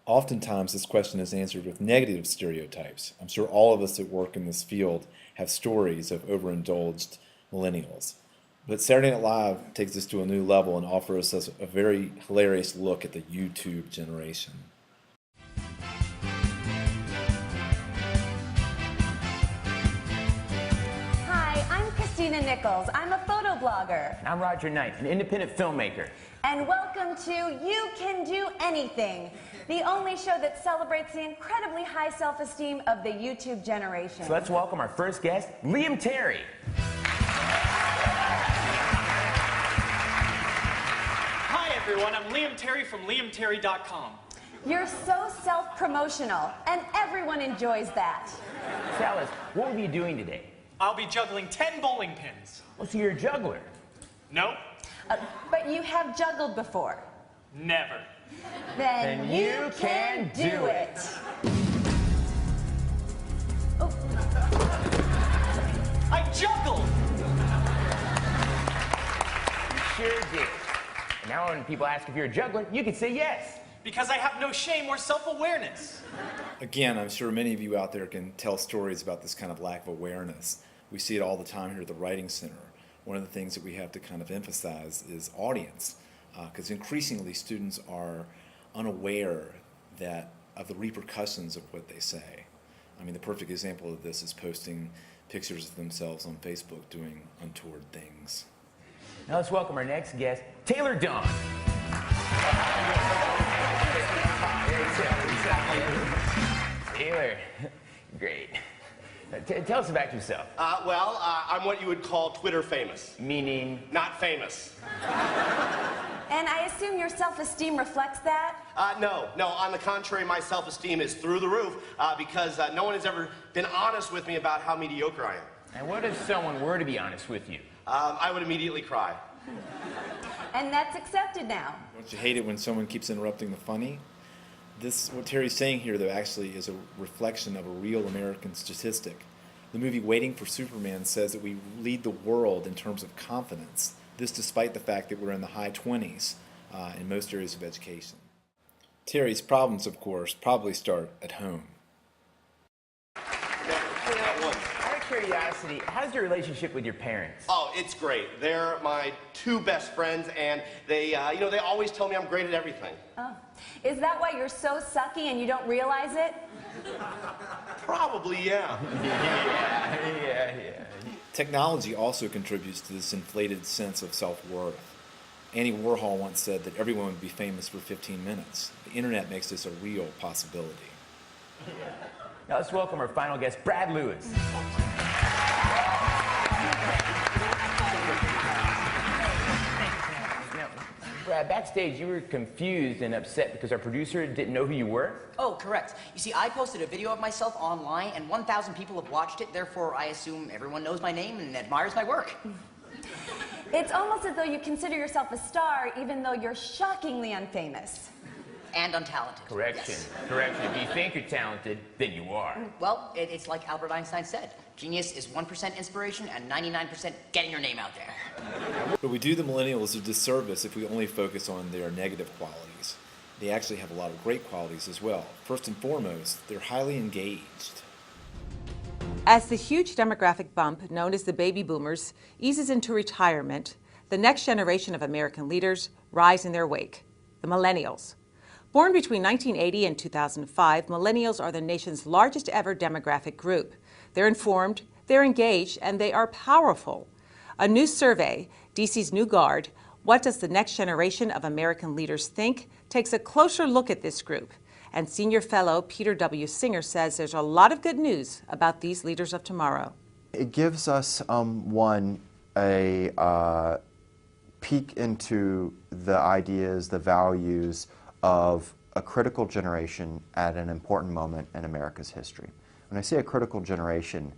Oftentimes, this question is answered with negative stereotypes. I'm sure all of us that work in this field have stories of overindulged millennials. But Saturday Night Live takes this to a new level and offers us a very hilarious look at the YouTube generation. Hi, I'm Christina Nichols. I'm a photo blogger. I'm Roger Knight, an independent filmmaker. And welcome to You Can Do Anything, the only show that celebrates the incredibly high self-esteem of the YouTube generation. So let's welcome our first guest, Liam Terry. Hi everyone, I'm Liam Terry from liamterry.com. You're so self-promotional, and everyone enjoys that. Tell us, what were you doing today? I'll be juggling 10 bowling pins. Oh, so you're a juggler. No, But you have juggled before. never. Then you can do it. Oh. I juggled! You sure did. And now when people ask if you're a juggler, you can say yes. Because I have no shame or self-awareness. Again, I'm sure many of you out there can tell stories about this kind of lack of awareness. We see it all the time here at the Writing Center. One of the things that we have to kind of emphasize is audience, because increasingly students are unaware of the repercussions of what they say. I mean, the perfect example of this is posting pictures of themselves on Facebook doing untoward things. Now let's welcome our next guest, Taylor Dawn. Taylor, great. Tell us about yourself. I'm what you would call Twitter famous. Meaning? Not famous. And I assume your self-esteem reflects that? No. On the contrary, my self-esteem is through the roof because no one has ever been honest with me about how mediocre I am. And what if someone were to be honest with you? I would immediately cry. And that's accepted now. Don't you hate it when someone keeps interrupting the funny? What Terry's saying here, though, actually is a reflection of a real American statistic. The movie Waiting for Superman says that we lead the world in terms of confidence, this despite the fact that we're in the high 20s in most areas of education. Terry's problems, of course, probably start at home. Out of curiosity, how's your relationship with your parents? Oh, it's great. They're my two best friends, and they always tell me I'm great at everything. Oh. Is that why you're so sucky and you don't realize it? Probably, yeah. Yeah. Technology also contributes to this inflated sense of self-worth. Andy Warhol once said that everyone would be famous for 15 minutes. The internet makes this a real possibility. Now let's welcome our final guest, Brad Lewis. Now, Brad, backstage you were confused and upset because our producer didn't know who you were? Oh, correct. You see, I posted a video of myself online, and 1,000 people have watched it. Therefore, I assume everyone knows my name and admires my work. It's almost as though you consider yourself a star, even though you're shockingly unfamous. And untalented. Correction. Yes. Correction. If you think you're talented, then you are. Well, it's like Albert Einstein said. Genius is 1% inspiration and 99% getting your name out there. But we do the millennials a disservice if we only focus on their negative qualities. They actually have a lot of great qualities as well. First and foremost, they're highly engaged. As the huge demographic bump known as the baby boomers eases into retirement, the next generation of American leaders rise in their wake, the millennials. Born between 1980 and 2005, millennials are the nation's largest ever demographic group. They're informed, they're engaged, and they are powerful. A new survey, DC's New Guard, What Does the Next Generation of American Leaders Think?, takes a closer look at this group. And senior fellow Peter W. Singer says there's a lot of good news about these leaders of tomorrow. It gives us, a peek into the ideas, the values of a critical generation at an important moment in America's history. When I say a critical generation,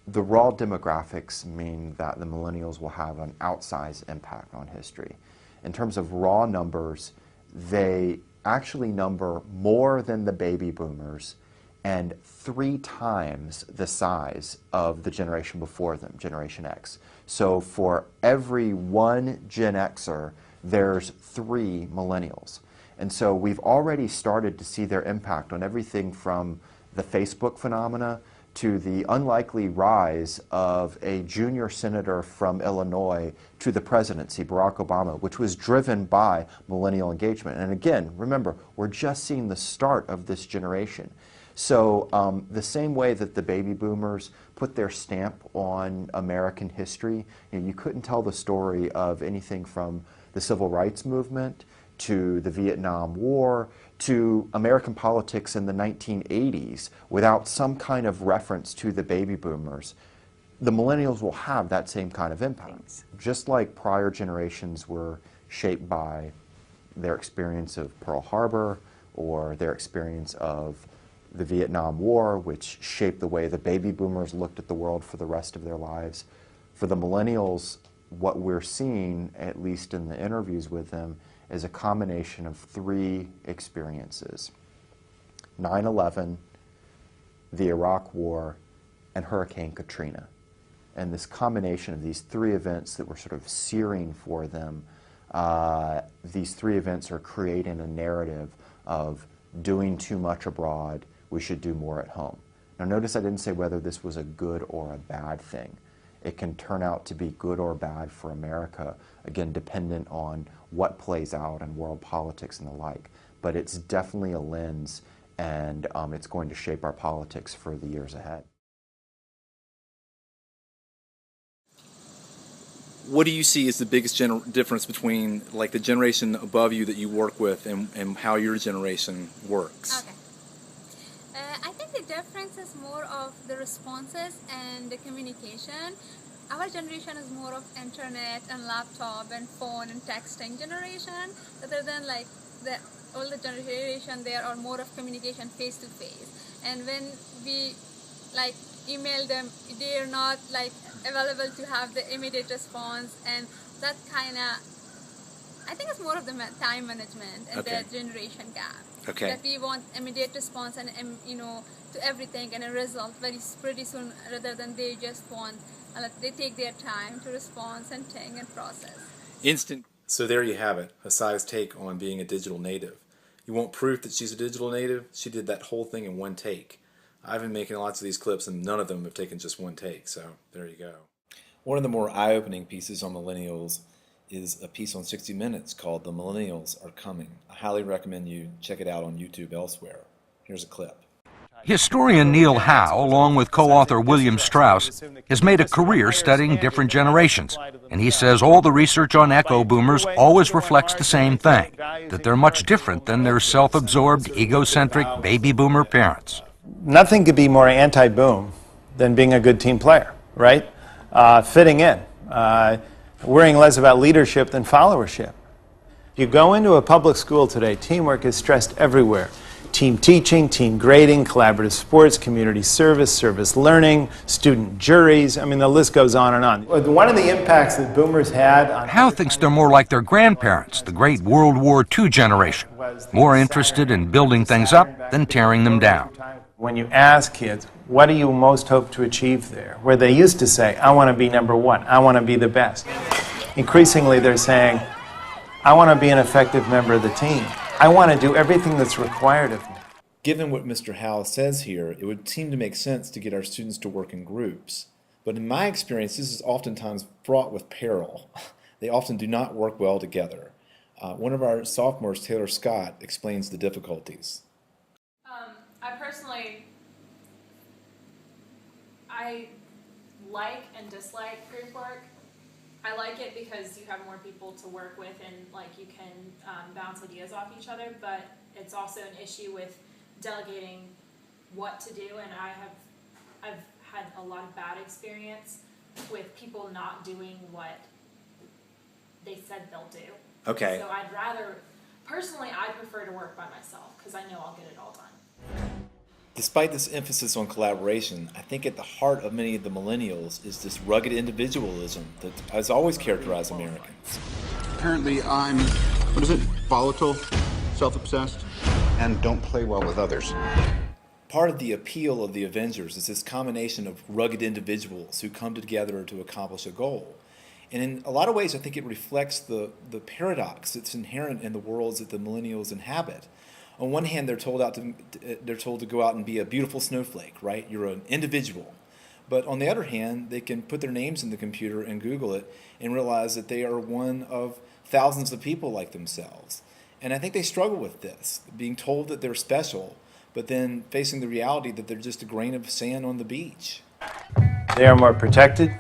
the raw demographics mean that the millennials will have an outsized impact on history. In terms of raw numbers, they actually number more than the baby boomers and 3 times the size of the generation before them, Generation X. So for every 1 Gen Xer, there's 3 millennials. And so we've already started to see their impact on everything from the Facebook phenomena to the unlikely rise of a junior senator from Illinois to the presidency, Barack Obama, which was driven by millennial engagement. And again, remember, we're just seeing the start of this generation. So the same way that the baby boomers put their stamp on American history, you couldn't tell the story of anything from the Civil Rights Movement to the Vietnam War to American politics in the 1980s without some kind of reference to the baby boomers. The millennials will have that same kind of impact. Thanks. Just like prior generations were shaped by their experience of Pearl Harbor or their experience of the Vietnam War, which shaped the way the baby boomers looked at the world for the rest of their lives. For the millennials, what we're seeing, at least in the interviews with them, is a combination of three experiences: 9/11, the Iraq War, and Hurricane Katrina. And this combination of these three events that were sort of searing for them, these three events are creating a narrative of doing too much abroad, we should do more at home. Now notice I didn't say whether this was a good or a bad thing. It can turn out to be good or bad for America, again, dependent on what plays out in world politics and the like. But it's definitely a lens, and it's going to shape our politics for the years ahead. What do you see as the biggest difference between like the generation above you that you work with and how your generation works? Okay. I think the difference is more of the responses and the communication. Our generation is more of internet and laptop and phone and texting generation, rather than like the older generation. They are more of communication face to face. And when we like email them, they are not like available to have the immediate response, and that kind of, I think it's more of the time management and Okay. the generation gap. Okay. That we want immediate response and to everything and a result pretty soon, rather than they just want they take their time to respond and think and process. Instant. So there you have it, Hasai's take on being a digital native. You want proof that she's a digital native? She did that whole thing in one take. I've been making lots of these clips and none of them have taken just one take, so there you go. One of the more eye-opening pieces on millennials is a piece on 60 Minutes called The Millennials Are Coming. I highly recommend you check it out on YouTube elsewhere. Here's a clip. Historian Neil Howe, along with co-author William Strauss, has made a career studying different generations, and he says all the research on echo boomers always reflects the same thing, that they're much different than their self-absorbed, egocentric baby boomer parents. Nothing could be more anti-boom than being a good team player, right? Fitting in, worrying less about leadership than followership. You go into a public school today, teamwork is stressed everywhere. Team teaching, team grading, collaborative sports, community service, service learning, student juries. I mean, the list goes on and on. One of the impacts that boomers had on... Howe thinks they're more like their grandparents, the great World War II generation, more interested in building things up than tearing them down. When you ask kids, what do you most hope to achieve there? Where they used to say, I want to be number one, I want to be the best. Increasingly, they're saying, I want to be an effective member of the team. I want to do everything that's required of me. Given what Mr. Howe says here, it would seem to make sense to get our students to work in groups. But in my experience, this is oftentimes fraught with peril. They often do not work well together. One of our sophomores, Taylor Scott, explains the difficulties. I like and dislike group work. I like it because you have more people to work with and like you can bounce ideas off each other, but it's also an issue with delegating what to do, and I've had a lot of bad experience with people not doing what they said they'll do. Okay. So I'd rather, personally, I prefer to work by myself because I know I'll get it all done. Despite this emphasis on collaboration, I think at the heart of many of the millennials is this rugged individualism that has always characterized Americans. Apparently I'm, volatile, self-obsessed, and don't play well with others. Part of the appeal of the Avengers is this combination of rugged individuals who come together to accomplish a goal. And in a lot of ways, I think it reflects the paradox that's inherent in the worlds that the millennials inhabit. On one hand, they're told to go out and be a beautiful snowflake, right? You're an individual. But on the other hand, they can put their names in the computer and Google it and realize that they are one of thousands of people like themselves. And I think they struggle with this, being told that they're special, but then facing the reality that they're just a grain of sand on the beach. They are more protected.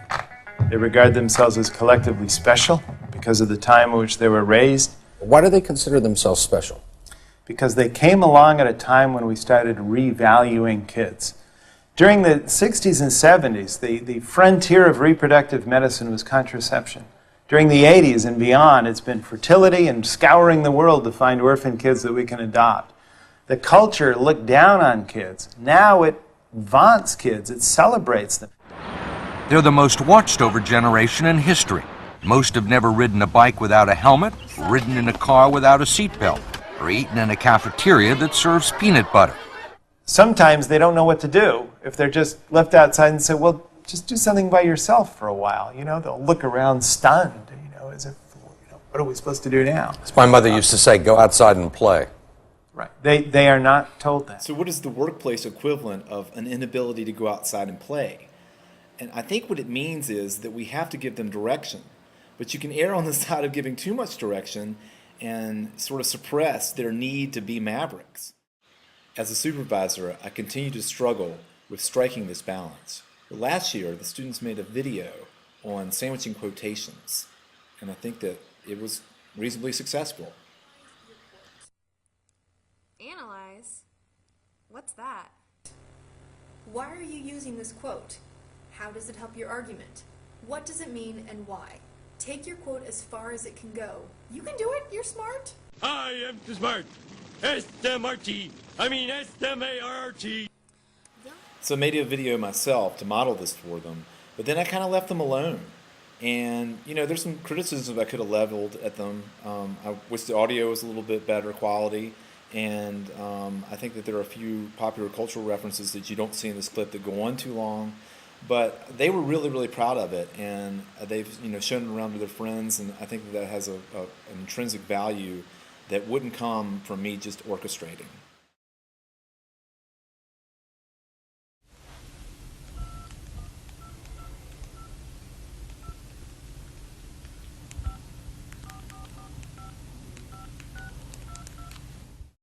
They regard themselves as collectively special because of the time in which they were raised. Why do they consider themselves special? Because they came along at a time when we started revaluing kids. During the 60s and 70s, the frontier of reproductive medicine was contraception. During the 80s and beyond, it's been fertility and scouring the world to find orphan kids that we can adopt. The culture looked down on kids. Now it vaunts kids, it celebrates them. They're the most watched over generation in history. Most have never ridden a bike without a helmet, ridden in a car without a seatbelt, or eaten in a cafeteria that serves peanut butter. Sometimes they don't know what to do if they're just left outside and say, well, just do something by yourself for a while. You know, they'll look around stunned, you know, as if, you know, what are we supposed to do now? As my mother used to say, go outside and play. Right. They are not told that. So what is the workplace equivalent of an inability to go outside and play? And I think what it means is that we have to give them direction. But you can err on the side of giving too much direction and sort of suppress their need to be mavericks. As a supervisor, I continue to struggle with striking this balance. But last year, the students made a video on sandwiching quotations, and I think that it was reasonably successful. Analyze? What's that? Why are you using this quote? How does it help your argument? What does it mean and why? Take your quote as far as it can go. You can do it, you're smart. I am smart. S-M-R-T. I mean S-M-A-R-T. So I made a video myself to model this for them, but then I kind of left them alone. And, you know, there's some criticisms I could have leveled at them. I wish the audio was a little bit better quality. And I think that there are a few popular cultural references that you don't see in this clip that go on too long. But they were really, really proud of it, and they've shown it around to their friends, and I think that has an intrinsic value that wouldn't come from me just orchestrating.